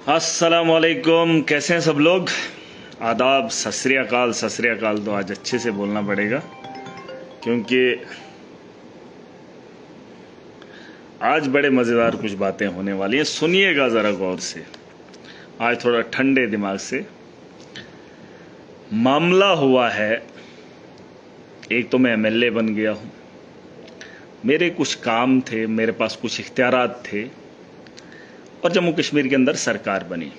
अस्सलाम वालेकुम। कैसे हैं सब लोग? आदाब, सत श्री अकाल। सत श्री अकाल तो आज अच्छे से बोलना पड़ेगा क्योंकि आज बड़े मज़ेदार कुछ बातें होने वाली हैं। सुनिएगा ज़रा गौर से। आज थोड़ा ठंडे दिमाग से। मामला हुआ है, एक तो मैं एमएलए बन गया हूँ, मेरे कुछ काम थे, मेरे पास कुछ इख्तियारात थे और जम्मू कश्मीर के अंदर सरकार बनी।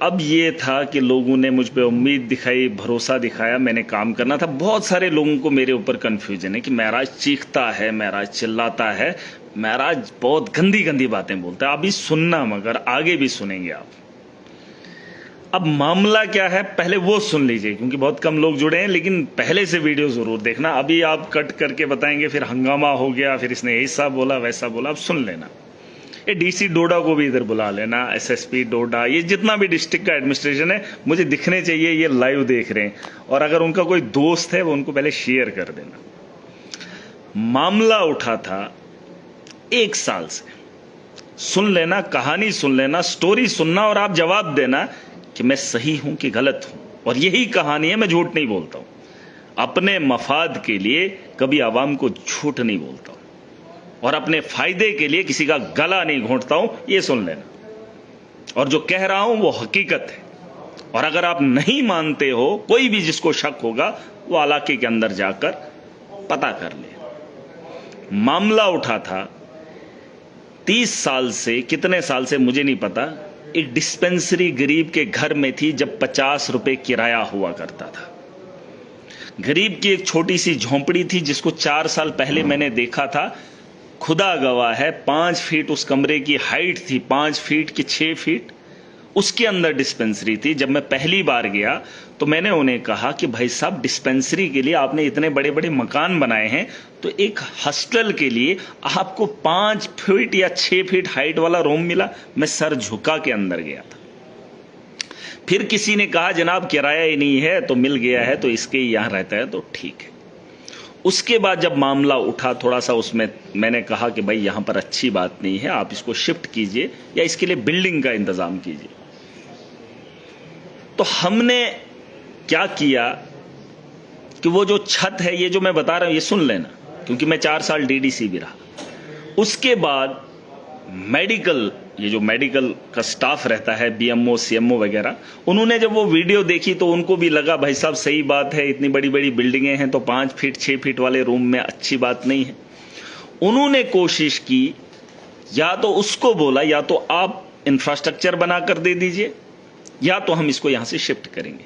अब ये था कि लोगों ने मुझ पे उम्मीद दिखाई, भरोसा दिखाया, मैंने काम करना था। बहुत सारे लोगों को मेरे ऊपर कन्फ्यूजन है कि महराज चीखता है, महराज चिल्लाता है, महराज बहुत गंदी गंदी बातें बोलता है। अभी सुनना, मगर आगे भी सुनेंगे आप। अब मामला क्या है पहले वो सुन लीजिए, क्योंकि बहुत कम लोग जुड़े हैं, लेकिन पहले से वीडियो जरूर देखना। अभी आप कट करके बताएंगे फिर हंगामा हो गया, फिर इसने ऐसा बोला वैसा बोला। अब सुन लेना। ये डीसी डोडा को भी इधर बुला लेना, एसएसपी डोडा, ये जितना भी डिस्ट्रिक्ट का एडमिनिस्ट्रेशन है, मुझे दिखने चाहिए ये लाइव देख रहे हैं। और अगर उनका कोई दोस्त है वो उनको पहले शेयर कर देना। मामला उठा था 1 साल से। सुन लेना, कहानी सुन लेना, स्टोरी सुनना और आप जवाब देना कि मैं सही हूं कि गलत हूं। और यही कहानी है, मैं झूठ नहीं बोलता हूं। अपने मफाद के लिए कभी आवाम को झूठ नहीं बोलता हूं और अपने फायदे के लिए किसी का गला नहीं घोंटता हूं, ये सुन लेना। और जो कह रहा हूं वो हकीकत है। और अगर आप नहीं मानते हो, कोई भी जिसको शक होगा वो इलाके के अंदर जाकर पता कर ले। मामला उठा था 30 साल से, कितने साल से मुझे नहीं पता, एक डिस्पेंसरी गरीब के घर में थी जब 50 रुपए किराया हुआ करता था। गरीब की एक छोटी सी झोंपड़ी थी जिसको 4 साल पहले मैंने देखा था। खुदा गवाह है, 5 फीट उस कमरे की हाइट थी, 5 फीट की 6 फीट उसके अंदर डिस्पेंसरी थी। जब मैं पहली बार गया तो मैंने उन्हें कहा कि भाई साहब, डिस्पेंसरी के लिए आपने इतने बड़े बड़े मकान बनाए हैं, तो एक हॉस्टल के लिए आपको 5 फीट या 6 फीट हाइट वाला रूम मिला। मैं सर झुका के अंदर गया था। फिर किसी ने कहा जनाब किराया ही नहीं है तो मिल गया है, तो इसके यहां रहता है तो ठीक है। उसके बाद जब मामला उठा थोड़ा सा, उसमें मैंने कहा कि भाई यहां पर अच्छी बात नहीं है, आप इसको शिफ्ट कीजिए या इसके लिए बिल्डिंग का इंतजाम कीजिए। तो हमने क्या किया कि वो जो छत है, ये जो मैं बता रहा हूं ये सुन लेना, क्योंकि मैं 4 साल डीडीसी भी रहा। उसके बाद मेडिकल, ये जो मेडिकल का स्टाफ रहता है, बीएमओ सीएमओ वगैरह, उन्होंने जब वो वीडियो देखी तो उनको भी लगा भाई साहब सही बात है, इतनी बड़ी बड़ी बिल्डिंगें हैं तो 5 फीट 6 फीट वाले रूम में अच्छी बात नहीं है। उन्होंने कोशिश की, या तो उसको बोला या तो आप इंफ्रास्ट्रक्चर बनाकर दे दीजिए या तो हम इसको यहां से शिफ्ट करेंगे।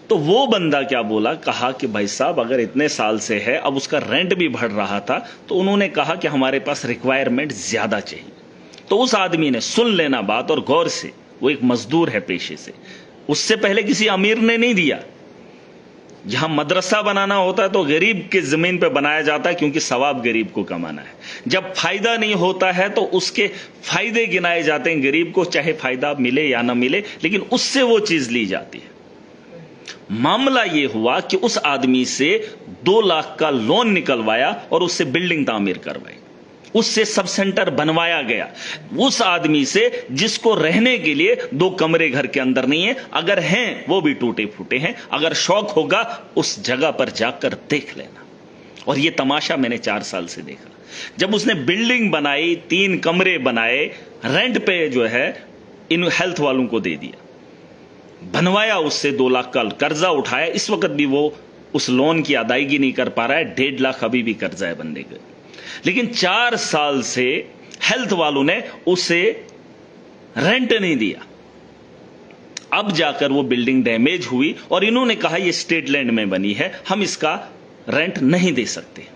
तो वो बंदा क्या बोला, कहा कि भाई साहब अगर इतने साल से है, अब उसका रेंट भी बढ़ रहा था, तो उन्होंने कहा कि हमारे पास रिक्वायरमेंट ज्यादा चाहिए। तो उस आदमी ने, सुन लेना बात और गौर से, वो एक मजदूर है पेशे से, उससे पहले किसी अमीर ने नहीं दिया। यहां मदरसा बनाना होता है तो गरीब के जमीन पे बनाया जाता है, क्योंकि सवाब गरीब को कमाना है। जब फायदा नहीं होता है तो उसके फायदे गिनाए जाते हैं गरीब को, चाहे फायदा मिले या ना मिले, लेकिन उससे वो चीज ली जाती है। मामला ये हुआ कि उस आदमी से 2 लाख का लोन निकलवाया और उससे बिल्डिंग तामीर करवाई, उससे सब सेंटर बनवाया गया। उस आदमी से जिसको रहने के लिए 2 कमरे घर के अंदर नहीं है, अगर हैं वो भी टूटे फूटे हैं। अगर शौक होगा उस जगह पर जाकर देख लेना। और ये तमाशा मैंने 4 साल से देखा। जब उसने बिल्डिंग बनाई, 3 कमरे बनाए, रेंट पे जो है इन हेल्थ वालों को दे दिया, बनवाया, उससे 2 लाख का कर्जा उठाया। इस वक्त भी वो उस लोन की अदायगी नहीं कर पा रहा है, 1.5 लाख अभी भी कर्जा है बंदे का। लेकिन 4 साल से हेल्थ वालों ने उसे रेंट नहीं दिया। अब जाकर वो बिल्डिंग डैमेज हुई और इन्होंने कहा ये स्टेट लैंड में बनी है, हम इसका रेंट नहीं दे सकते।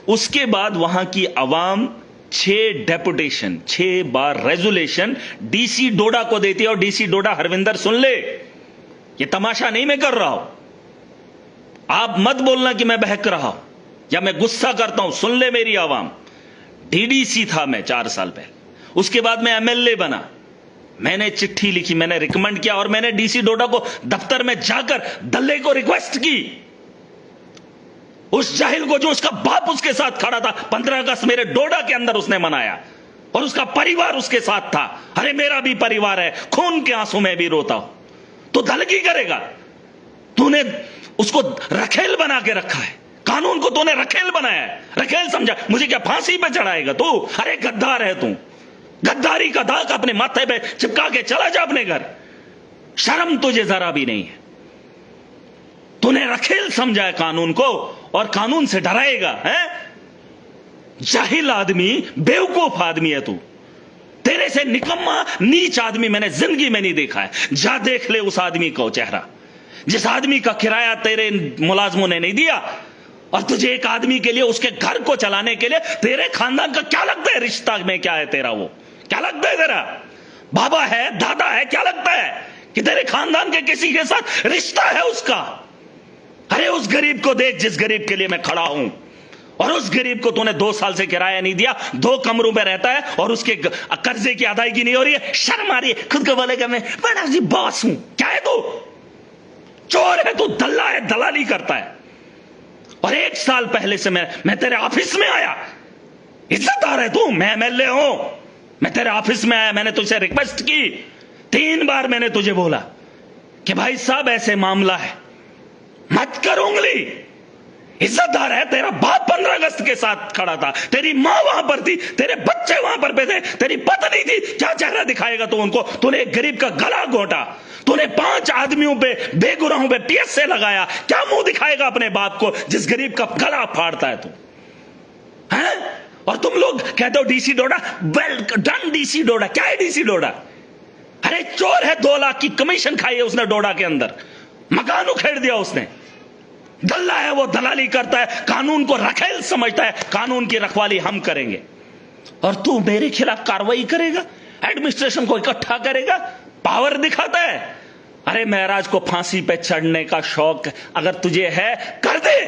उसके बाद वहां की आवाम 6 डेपुटेशन, 6 बार रेजोल्यूशन डीसी डोडा को देती है। और डीसी डोडा, हरविंदर सुन ले, ये तमाशा नहीं मैं कर रहा हूं। आप मत बोलना कि मैं बहक रहा हूं या मैं गुस्सा करता हूं। सुन ले मेरी आवाम, डीडीसी था मैं 4 साल पहले, उसके बाद मैं एमएलए बना। मैंने चिट्ठी लिखी, मैंने रिकमेंड किया और मैंने डीसी डोडा को दफ्तर में जाकर दल्ले को रिक्वेस्ट की, उस जाहिल को जो उसका बाप उसके साथ खड़ा था। 15 अगस्त मेरे डोडा के अंदर उसने मनाया और उसका परिवार उसके साथ था। अरे मेरा भी परिवार है, खून के आंसू में भी रोता हूं। तो दलगी करेगा? तूने उसको रखेल बना के रखा है, कानून को तूने रखेल बनाया है, रखेल समझा। मुझे क्या फांसी पे चढ़ाएगा तू? अरे गद्दार है तू, गद्दारी का दाग अपने माथे पे चिपका के चला जा अपने घर। शर्म तुझे जरा भी नहीं है। तूने रखेल समझा है कानून को, और कानून से डराएगा है? जाहिल आदमी, बेवकूफ आदमी है तू। तेरे से निकम्मा नीच आदमी मैंने जिंदगी में नहीं देखा है। जा देख ले उस आदमी को चेहरा, जिस आदमी का किराया तेरे मुलाजमों ने नहीं दिया, और तुझे एक आदमी के लिए, उसके घर को चलाने के लिए, तेरे खानदान का क्या लगता है? रिश्ता में क्या है तेरा? वो क्या लगता है तेरा? बाबा है, दादा है? क्या लगता है कि तेरे खानदान के किसी के साथ रिश्ता है उसका? अरे उस गरीब को देख जिस गरीब के लिए मैं खड़ा हूं, और उस गरीब को तूने 2 साल से किराया नहीं दिया, 2 कमरों में रहता है, और उसके कर्जे की अदायगी नहीं हो रही है। शर्म आ रही है? खुद को बोलेगा मैं बड़ा जी बॉस हूं। क्या है तू? चोर है तू, दल्ला है, दलाली करता है। और 1 साल पहले से मैं तेरे ऑफिस में आया, इज्जतदार है तू, मैं एमएलए हूं, मैं तेरे ऑफिस में आया, मैंने तुझसे रिक्वेस्ट की, 3 बार मैंने तुझे बोला कि भाई साहब ऐसे मामला है, मत कर उंगली। इज्जतदार है, तेरा बाप 15 अगस्त के साथ खड़ा था, तेरी मां वहां पर थी, तेरे बच्चे वहां पर थे, तेरी पत्नी थी। क्या चेहरा दिखाएगा तू उनको? तूने एक गरीब का गला घोटा, तूने 5 आदमियों पे, बेगुनाहों पे पीएसए लगाया। क्या मुंह दिखाएगा अपने बाप को जिस गरीब का गला फाड़ता है तू? हैं? और तुम लोग कहते हो डीसी डोडा, वेल डन डीसी डोडा। क्या है डीसी डोडा? अरे चोर है, 2 लाख की कमीशन खाई है उसने डोडा के अंदर, मकान उखेड़ दिया उसने। दल्ला है वो, दलाली करता है, कानून को रखेल समझता है, कानून की रखवाली हम करेंगे, और तू मेरे खिलाफ कार्रवाई करेगा, एडमिनिस्ट्रेशन को इकट्ठा करेगा, पावर दिखाता है। अरे महराज को फांसी पे चढ़ने का शौक अगर तुझे है, कर दे।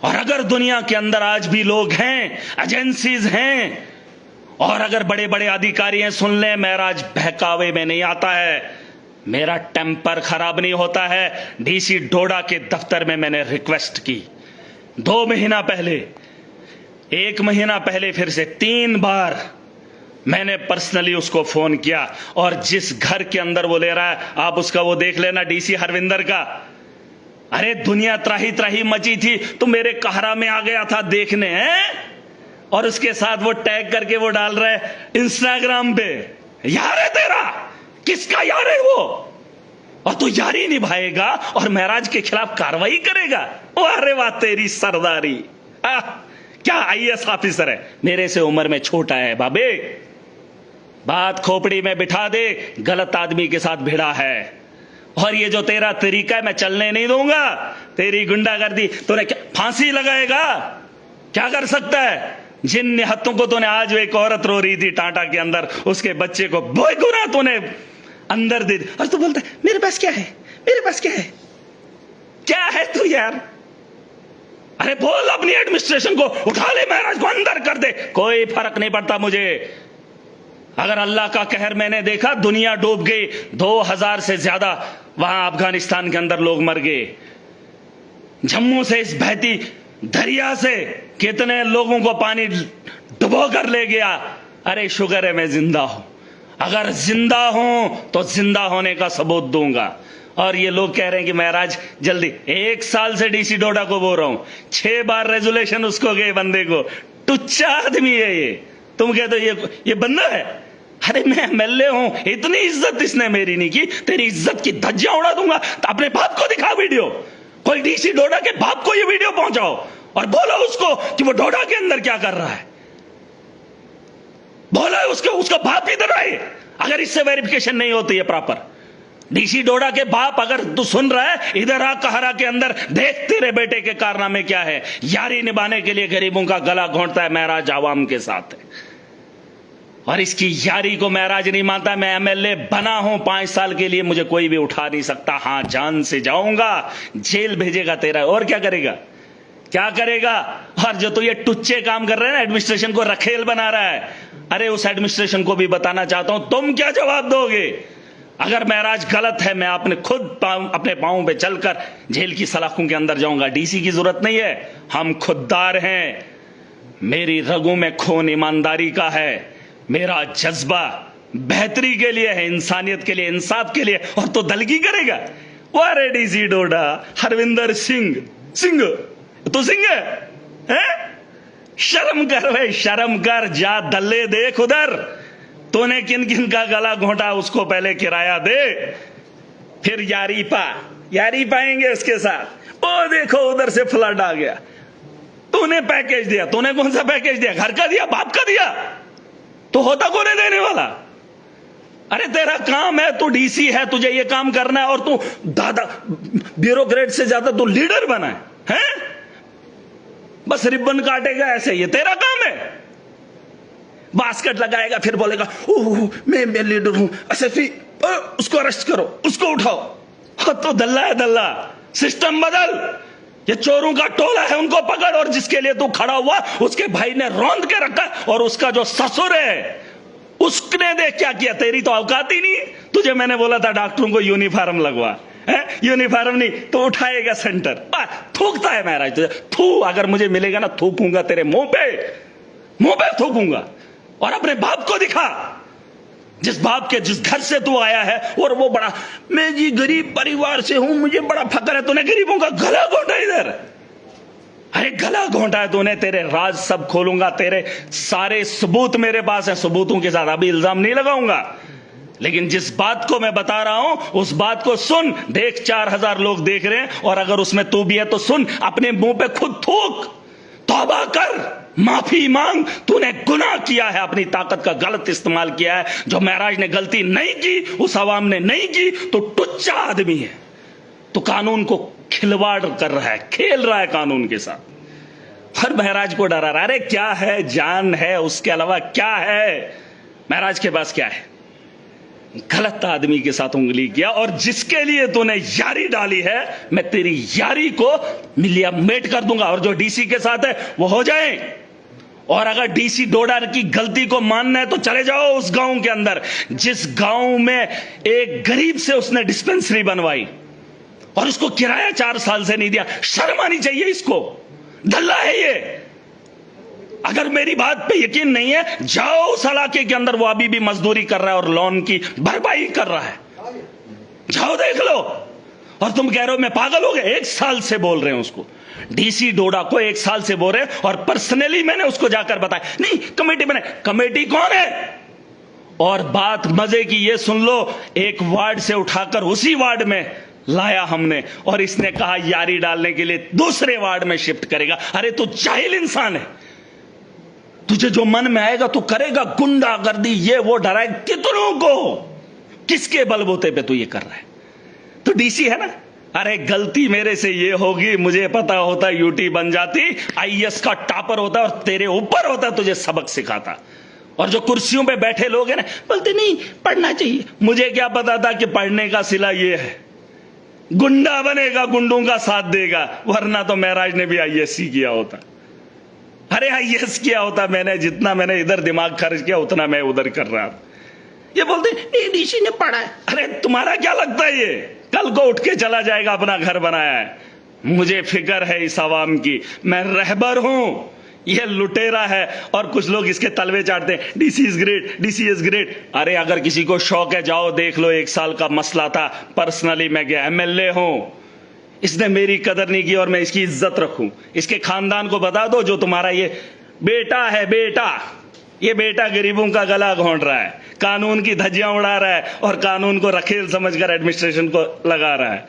और अगर दुनिया के अंदर आज भी लोग हैं, एजेंसीज हैं, और अगर बड़े बड़े अधिकारी हैं, सुन ले, महराज बहकावे में नहीं आता है, मेरा टेम्पर खराब नहीं होता है। डीसी डोडा के दफ्तर में मैंने रिक्वेस्ट की 2 महीना पहले, 1 महीना पहले, फिर से 3 बार मैंने पर्सनली उसको फोन किया। और जिस घर के अंदर वो ले रहा है, आप उसका वो देख लेना, डीसी हरविंदर का। अरे दुनिया त्राही त्राही मची थी, तो मेरे कहरा में आ गया था देखने हैं, और उसके साथ वो टैग करके वो डाल रहा है इंस्टाग्राम पे। यार है तेरा? किसका यार है वो? और तू यारी निभाएगा और महराज के खिलाफ कार्रवाई करेगा? अरे वाह तेरी सरदारी। क्या आईएएस ऑफिसर है, मेरे से उम्र में छोटा है बाबे। बात खोपड़ी में बिठा दे, गलत आदमी के साथ भिड़ा है। और ये जो तेरा तरीका है, मैं चलने नहीं दूंगा। तेरी गुंडागर्दी, तूने क्या फांसी लगाएगा? क्या कर सकता है? जिन निहत्तों को तूने, आज एक औरत रो रही थी टाटा के अंदर, उसके बच्चे को बेगुनाह तूने अंदर दे दी, और तू बोलता है मेरे पास क्या है, मेरे पास क्या है? क्या है तू यार? अरे बोल अपनी एडमिनिस्ट्रेशन को, उठा ले महराज को अंदर कर दे, कोई फर्क नहीं पड़ता मुझे। अगर अल्लाह का कहर मैंने देखा, दुनिया डूब गई, 2000 से ज्यादा वहां अफगानिस्तान के अंदर लोग मर गए। जम्मू से इस बहती दरिया से कितने लोगों को पानी डुबो कर ले गया। अरे शुक्र है मैं जिंदा हूं, अगर जिंदा हूं तो जिंदा होने का सबूत दूंगा। और ये लोग कह रहे हैं कि महराज जल्दी, 1 साल से डीसी डोडा को बोल रहा हूं, 6 बार रेजोल्यूशन उसको गए बंदे को। टुच्चा आदमी है ये, तुम कहते हो ये बंदा है? अरे मैं एमएलए हूं, इतनी इज्जत इसने मेरी नहीं की, तेरी इज्जत की धज्जियां उड़ा दूंगा। तो अपने बाप को दिखा वीडियो, कोई डीसी डोडा के बाप को ये वीडियो पहुंचाओ और बोलो उसको कि वो डोडा के अंदर क्या कर रहा है। बोला उसका बाप इधर आए। अगर इससे वेरिफिकेशन नहीं होती है प्रॉपर, डीसी डोडा के बाप अगर तू सुन रहा है, इधर आ कहरा के अंदर, देख तेरे बेटे के कारनामे क्या है। यारी निभाने के लिए गरीबों का गला घोंटता है, महराज आवाम के साथ है, और इसकी यारी को महराज नहीं मानता। मैं एमएलए बना हूं 5 साल के लिए, मुझे कोई भी उठा नहीं सकता। हां जान से जाऊंगा, जेल भेजेगा तेरा, और क्या करेगा, क्या करेगा। और जो तो ये टुच्चे काम कर रहे हैं ना, एडमिनिस्ट्रेशन को रखेल बना रहा है, अरे उस एडमिनिस्ट्रेशन को भी बताना चाहता हूं, तुम क्या जवाब दोगे? अगर महराज गलत है, मैं अपने अपने पांवों पे चलकर जेल की सलाखों के अंदर जाऊंगा। डीसी की जरूरत नहीं है, हम खुददार हैं। मेरी रगों में खून ईमानदारी का है, मेरा जज्बा बेहतरी के लिए है, इंसानियत के लिए, इंसाफ के लिए, और तो दलगी करेगा। वारे डीसी डोडा, हरविंदर सिंह, सिंह तो सिंह है? शर्म कर भाई, शर्म कर, जा दल्ले देख उधर, तूने किन किन का गला घोंटा उसको पहले किराया दे, फिर यारी पाएंगे इसके साथ। ओ देखो उधर से फ्लड आ गया, तूने पैकेज दिया, तूने कौन सा पैकेज दिया? घर का दिया, बाप का दिया? तो होता कौन है देने वाला? अरे तेरा काम है, तू डीसी है, तुझे ये काम करना है, और तू दादा ब्यूरोक्रेट से ज्यादा तू लीडर बना है? बस रिबन काटेगा ऐसे, ये तेरा काम है? बास्केट लगाएगा, फिर बोलेगा ओह मैं लीडर हूं, एसएसपी उसको अरेस्ट करो, उसको उठाओ। तो दल्ला है दल्ला, सिस्टम बदल। ये चोरों का टोला है, उनको पकड़, और जिसके लिए तू खड़ा हुआ उसके भाई ने रौंद के रखा, और उसका जो ससुर है उसने देख क्या किया। तेरी तो औकात ही नहीं। तुझे मैंने बोला था डॉक्टरों को यूनिफॉर्म लगवा, यूनिफॉर्म नहीं तो उठाएगा सेंटर। थूकता है महाराज तुझे, थू अगर मुझे मिलेगा ना थूकूंगा तेरे मुंह पे थूकूंगा। और अपने बाप को दिखा, जिस बाप के जिस घर से तू आया है, और वो बड़ा, मैं जी गरीब परिवार से हूं, मुझे बड़ा फक्र है। तूने गरीबों का गला घोंटा इधर, अरे गला घोंटा है तूने। तेरे राज सब खोलूंगा, तेरे सारे सबूत मेरे पास है, सबूतों के साथ अभी इल्जाम नहीं लगाऊंगा, लेकिन जिस बात को मैं बता रहा हूं उस बात को सुन। देख 4000 लोग देख रहे हैं, और अगर उसमें तू भी है तो सुन, अपने मुंह पे खुद थूक, तौबा कर, माफी मांग। तूने गुनाह किया है, अपनी ताकत का गलत इस्तेमाल किया है। जो महराज ने गलती नहीं की, उस आवाम ने नहीं की, तो टुच्चा आदमी है, तो कानून को खिलवाड़ कर रहा है, खेल रहा है कानून के साथ। हर महराज को डरा रहा है। अरे क्या है, जान है, उसके अलावा क्या है? महराज के पास क्या है? गलत आदमी के साथ उंगली किया, और जिसके लिए तूने यारी डाली है, मैं तेरी यारी को मिलियामेट कर दूंगा। और जो डीसी के साथ है वो हो जाए, और अगर डीसी डोडा की गलती को मानना है तो चले जाओ उस गांव के अंदर, जिस गांव में एक गरीब से उसने डिस्पेंसरी बनवाई और उसको किराया 4 साल से नहीं दिया। शर्म आनी चाहिए इसको, दल्ला है ये। अगर मेरी बात पे यकीन नहीं है, जाओ उस इलाके के अंदर, वो अभी भी मजदूरी कर रहा है और लोन की भरपाई कर रहा है, जाओ देख लो। और तुम कह रहे हो मैं पागल हो गया? 1 साल से बोल रहे हैं उसको, डीसी डोडा को 1 साल से बोल रहे हैं, और पर्सनली मैंने उसको जाकर बताया, नहीं कमेटी बने। कमेटी कौन है? और बात मजे की ये सुन लो, एक वार्ड से उठाकर उसी वार्ड में लाया हमने, और इसने कहा यारी डालने के लिए दूसरे वार्ड में शिफ्ट करेगा। अरे तू जाहिल इंसान है, तुझे जो मन में आएगा तू करेगा। गुंडागर्दी ये वो डराए कितनों को, किसके बलबूते पे तू ये कर रहा है? तो डीसी है ना। अरे गलती मेरे से ये होगी, मुझे पता होता यूटी बन जाती, आईएएस का टॉपर होता और तेरे ऊपर होता, तुझे सबक सिखाता। और जो कुर्सियों पे बैठे लोग हैं ना, बोलते नहीं पढ़ना चाहिए। मुझे क्या पता था कि पढ़ने का सिला ये है, गुंडा बनेगा, गुंडों का साथ देगा, वरना तो महराज ने भी आईएएस किया होता। अरे आईएएस किया होता मैंने, जितना मैंने इधर दिमाग खर्च किया उतना मैं उधर कर रहा था। ये बोलते नहीं डीसी ने पढ़ा है। अरे तुम्हारा क्या लगता है ये कल को उठ के चला जाएगा, अपना घर बनाया है? मुझे फिक्र है इस आवाम की, मैं रहबर हूं, ये लुटेरा है। और कुछ लोग इसके तलवे चाटते हैं, DC is great, DC is great. अरे अगर किसी को शौक है जाओ देख लो, 1 साल का मसला था, पर्सनली मैं गया, एमएलए हूं, इसने मेरी कदर नहीं की और मैं इसकी इज्जत रखूं। इसके खानदान को बता दो, जो तुम्हारा ये बेटा है, ये बेटा गरीबों का गला घोंट रहा है, कानून की धज्जियां उड़ा रहा है, और कानून को रखेल समझकर एडमिनिस्ट्रेशन को लगा रहा है।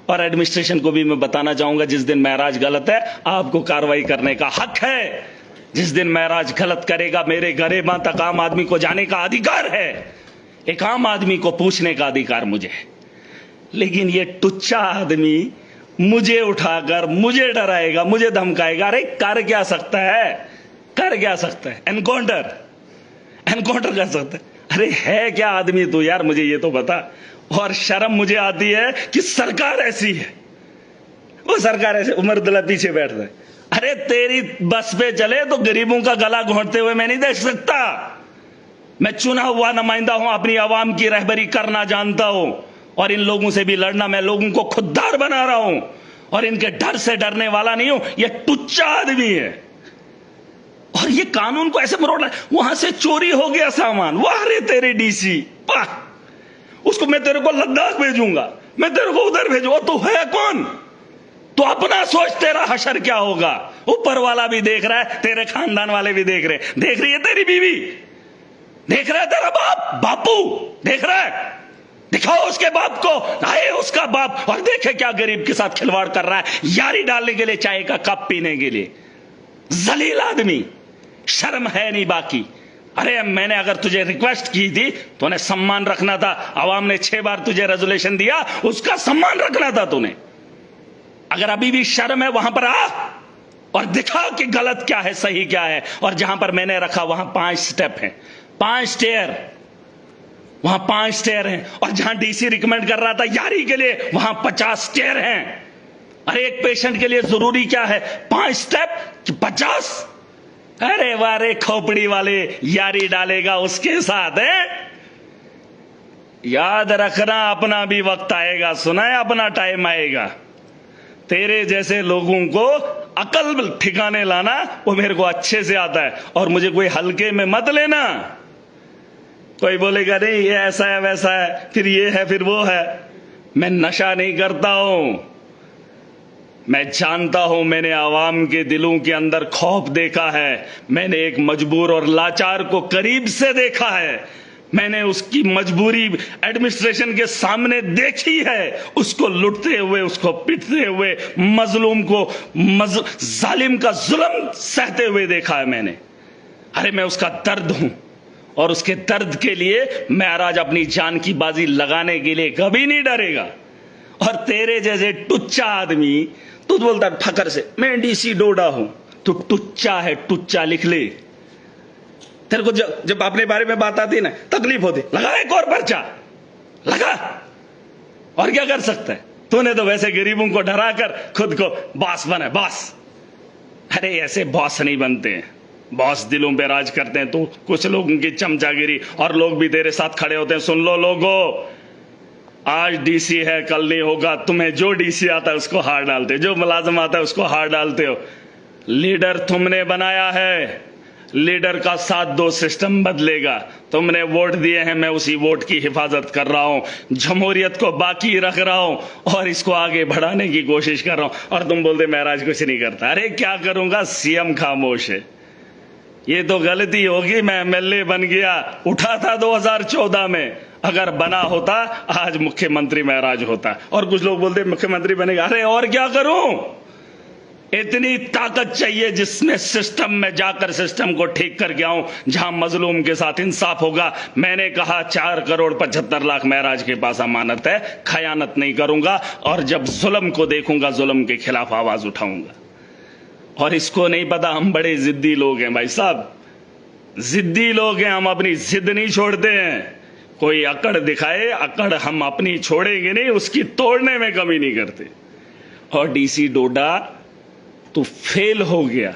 और एडमिनिस्ट्रेशन को भी मैं बताना चाहूंगा, जिस दिन महराज गलत है आपको कार्रवाई करने का हक है। जिस दिन महराज गलत करेगा, मेरे गरेबां तक आम आदमी को जाने का अधिकार है, एक आम आदमी को पूछने का अधिकार मुझे है। लेकिन ये टुच्चा आदमी मुझे उठाकर मुझे डराएगा, मुझे धमकाएगा। अरे कर क्या सकता है, कर क्या सकता है? एनकाउंटर कर सकता है। अरे है क्या आदमी तू यार, मुझे ये तो बता। और शर्म मुझे आती है कि सरकार ऐसी है, वो सरकार ऐसे उमर अब्दुल्ला पीछे बैठ है। अरे तेरी बस पे चले तो गरीबों का गला घोंटते हुए मैं नहीं देख सकता। मैं चुना हुआ नुमाइंदा हूं, अपनी आवाम की रहबरी करना जानता हूं, और इन लोगों से भी लड़ना। मैं लोगों को खुददार बना रहा हूं, और इनके डर से डरने वाला नहीं हूं। ये टुच्चा आदमी है, और ये कानून को ऐसे मरोड़ रहा है। वहां से चोरी हो गया सामान, वाह रे तेरे डीसी, वाह, उसको मैं तेरे को लद्दाख भेजूंगा, मैं तेरे को उधर भेजूंगा। तू है कौन? तो अपना सोच, तेरा हशर क्या होगा। ऊपर वाला भी देख रहा है, तेरे खानदान वाले भी देख रहे, देख रही है तेरी बीवी, देख रहा है तेरा बाप, बापू देख रहा है। दिखाओ उसके बाप को, आए उसका बाप, और देखे क्या गरीब के साथ खिलवाड़ कर रहा है, यारी डालने के लिए, चाय का कप पीने के लिए। जलील आदमी, शर्म है नहीं बाकी। अरे मैंने अगर तुझे रिक्वेस्ट की थी तो उन्हें सम्मान रखना था। आवाम ने 6 बार तुझे रेजोल्यूशन दिया, उसका सम्मान रखना था तूने। अगर अभी भी शर्म है, वहां पर आ और दिखा कि गलत क्या है, सही क्या है। और जहां पर मैंने रखा वहां 5 स्टेप हैं, 5 स्टेयर, वहां 5 स्टेयर हैं। और जहां डीसी रिकमेंड कर रहा था यारी के लिए, वहां 50 स्टेयर हैं। अरे एक पेशेंट के लिए जरूरी क्या है, 5 स्टेप कि 50? अरे वारे खोपड़ी वाले, यारी डालेगा उसके साथ है। याद रखना, अपना भी वक्त आएगा, सुना है, अपना टाइम आएगा। तेरे जैसे लोगों को अकल ठिकाने लाना वो मेरे को अच्छे से आता है, और मुझे कोई हल्के में मत लेना। कोई बोलेगा नहीं ये ऐसा है वैसा है, फिर ये है फिर वो है। मैं नशा नहीं करता हूं, मैं जानता हूं, मैंने आवाम के दिलों के अंदर खौफ देखा है, मैंने एक मजबूर और लाचार को करीब से देखा है, मैंने उसकी मजबूरी एडमिनिस्ट्रेशन के सामने देखी है, उसको लुटते हुए, उसको पीटते हुए, मजलूम को जालिम का जुल्म सहते हुए देखा है मैंने। अरे मैं उसका दर्द हूं, और उसके दर्द के लिए महराज अपनी जान की बाजी लगाने के लिए कभी नहीं डरेगा। और तेरे जैसे टुच्चा आदमी, तू बोलता है फकर से मैं डीसी डोडा हूं, तू टुच्चा है, टुच्चा लिख ले। तेरे को जब अपने बारे में बात आती ना, तकलीफ होती, लगा एक और पर्चा लगा, और क्या कर सकता है। तूने तो वैसे गरीबों को डराकर खुद को बॉस बना, बॉस। अरे ऐसे बॉस नहीं बनते हैं, बॉस दिलों पे राज करते हैं। तो कुछ लोगों की चमचागिरी, और लोग भी तेरे साथ खड़े होते हैं। सुन लो लोगों, आज डीसी है, कल नहीं होगा। तुम्हें जो डीसी आता है उसको हार डालते हो, जो मुलाजिम आता है उसको हार डालते हो। लीडर तुमने बनाया है, लीडर का साथ दो, सिस्टम बदलेगा। तुमने वोट दिए हैं, मैं उसी वोट की हिफाजत कर रहा हूं, जमहूरियत को बाकी रख रहा हूं, और इसको आगे बढ़ाने की कोशिश कर रहा हूं। और तुम बोलते महराज कुछ नहीं करता। अरे क्या करूंगा, सीएम खामोश है। ये तो गलती होगी, मैं एमएलए बन गया, उठा था 2014 में, अगर बना होता आज मुख्यमंत्री महराज होता। और कुछ लोग बोलते मुख्यमंत्री बनेगा, अरे और क्या करूं। इतनी ताकत चाहिए जिसमें सिस्टम में जाकर सिस्टम को ठीक करके आऊं, जहां मजलूम के साथ इंसाफ होगा। मैंने कहा 4,75,00,000 महराज के पास अमानत है, खयानत नहीं करूंगा, और जब जुल्म को देखूंगा जुल्म के खिलाफ आवाज उठाऊंगा। और इसको नहीं पता, हम बड़े जिद्दी लोग हैं भाई साहब, जिद्दी लोग हैं, हम अपनी जिद नहीं छोड़ते हैं। कोई अकड़ दिखाए, अकड़ हम अपनी छोड़ेंगे नहीं, उसकी तोड़ने में कमी नहीं करते। और डीसी डोडा तू फेल हो गया,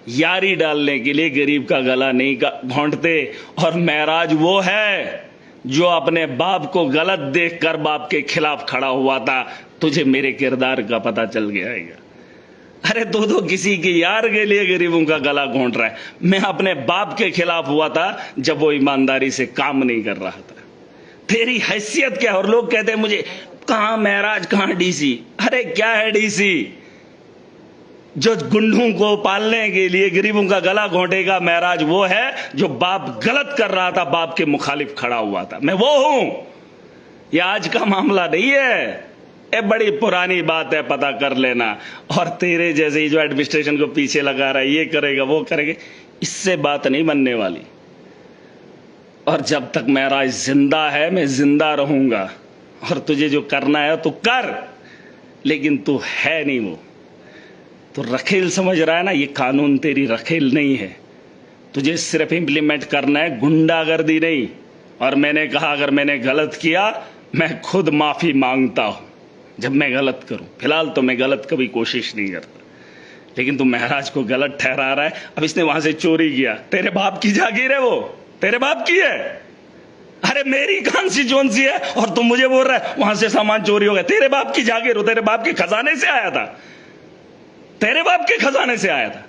यारी डालने के लिए गरीब का गला नहीं घोंटते। और महराज वो है जो अपने बाप को गलत देखकर बाप के खिलाफ खड़ा हुआ था। तुझे मेरे किरदार का पता चल गया है। अरे तो किसी के यार के लिए गरीबों का गला घोंट रहा है। मैं अपने बाप के खिलाफ हुआ था जब वो ईमानदारी से काम नहीं कर रहा था। तेरी हैसियत क्या है? और लोग कहते हैं मुझे, कहां महराज, कहां डीसी। अरे क्या है डीसी? जो गुंडों को पालने के लिए गरीबों का गला घोंटेगा, महराज वो है जो बाप गलत कर रहा था, बाप के मुखालिफ खड़ा हुआ था। मैं वो हूं। ये आज का मामला नहीं है, ये बड़ी पुरानी बात है, पता कर लेना। और तेरे जैसे ही जो एडमिनिस्ट्रेशन को पीछे लगा रहा है, ये करेगा वो करेगा, इससे बात नहीं बनने वाली। और जब तक महराज जिंदा है, मैं जिंदा रहूंगा। और तुझे जो करना है तो कर, लेकिन तू है नहीं वो। तो रखेल समझ रहा है ना, ये कानून तेरी रखेल नहीं है। तुझे सिर्फ इंप्लीमेंट करना है, गुंडागर्दी नहीं। और मैंने कहा अगर मैंने गलत किया, मैं खुद माफी मांगता हूं जब मैं गलत करूं। फिलहाल तो मैं गलत कभी कोशिश नहीं करता, लेकिन तू महराज को गलत ठहरा रहा है। अब इसने वहां से चोरी किया, तेरे बाप की जागीर है वो, तेरे बाप की है। अरे मेरी कॉन्स्टिट्यूएंसी है और तुम मुझे बोल रहा है वहां से सामान चोरी हो गया। तेरे बाप की जागीर हो, तेरे बाप के खजाने से आया था, तेरे बाप के खजाने से आया था।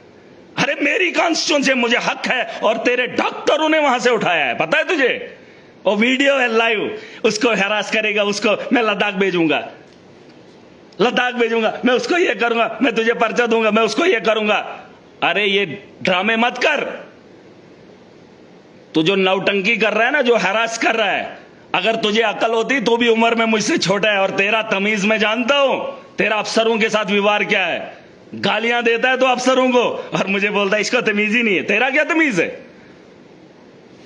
अरे मेरी कॉन्स्टिट्यूंसी, मुझे हक है, और तेरे डॉक्टरों ने वहां से उठाया है, पता है तुझे? वो वीडियो है लाइव, उसको हैरास करेगा, उसको मैं लद्दाख भेजूंगा, मैं उसको ये करूंगा, मैं तुझे पर्चा दूंगा, मैं उसको ये करूंगा। अरे ये ड्रामे मत कर। तू जो नौटंकी कर रहा है ना, जो हैरास कर रहा है, अगर तुझे अकल होती तो भी उम्र में मुझसे छोटा है, और तेरा तमीज मैं जानता हूं। तेरा अफसरों के साथ व्यवहार क्या है, गालियां देता है तो अफसरों को, और मुझे बोलता है इसको तमीज ही नहीं है। तेरा क्या तमीज है?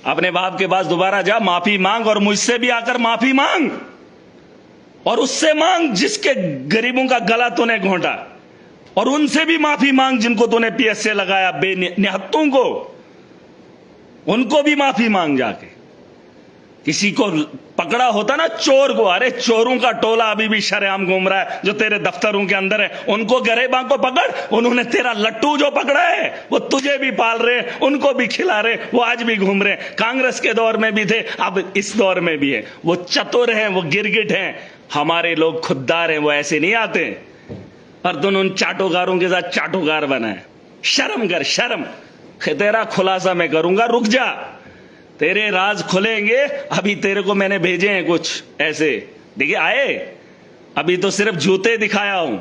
अपने बाप के पास दोबारा जा, माफी मांग, और मुझसे भी आकर माफी मांग, और उससे मांग जिसके गरीबों का गला तूने घोंटा, और उनसे भी माफी मांग जिनको तूने पीएस से लगाया, बेनिहत्तों को, उनको भी माफी मांग जाके। किसी को पकड़ा होता ना चोर को, अरे चोरों का टोला अभी भी शरेआम घूम रहा है जो तेरे दफ्तरों के अंदर है, उनको गरेबां को पकड़। उन्होंने तेरा लट्टू जो पकड़ा है वो तुझे भी पाल रहे, उनको भी खिला रहे, वो आज भी घूम रहे। कांग्रेस के दौर में भी थे, अब इस दौर में भी है। वो चतुर हैं, वो गिरगिट हैं, हमारे लोग खुददार हैं, वो ऐसे नहीं आते। और तुम उन चाटोगारों के साथ चाटोगार बना है। शर्म कर, शर्म। तेरा खुलासा मैं करूंगा, रुक जा, तेरे राज खुलेंगे। अभी तेरे को मैंने भेजे हैं कुछ ऐसे, देखिए आए, अभी तो सिर्फ जूते दिखाया हूं।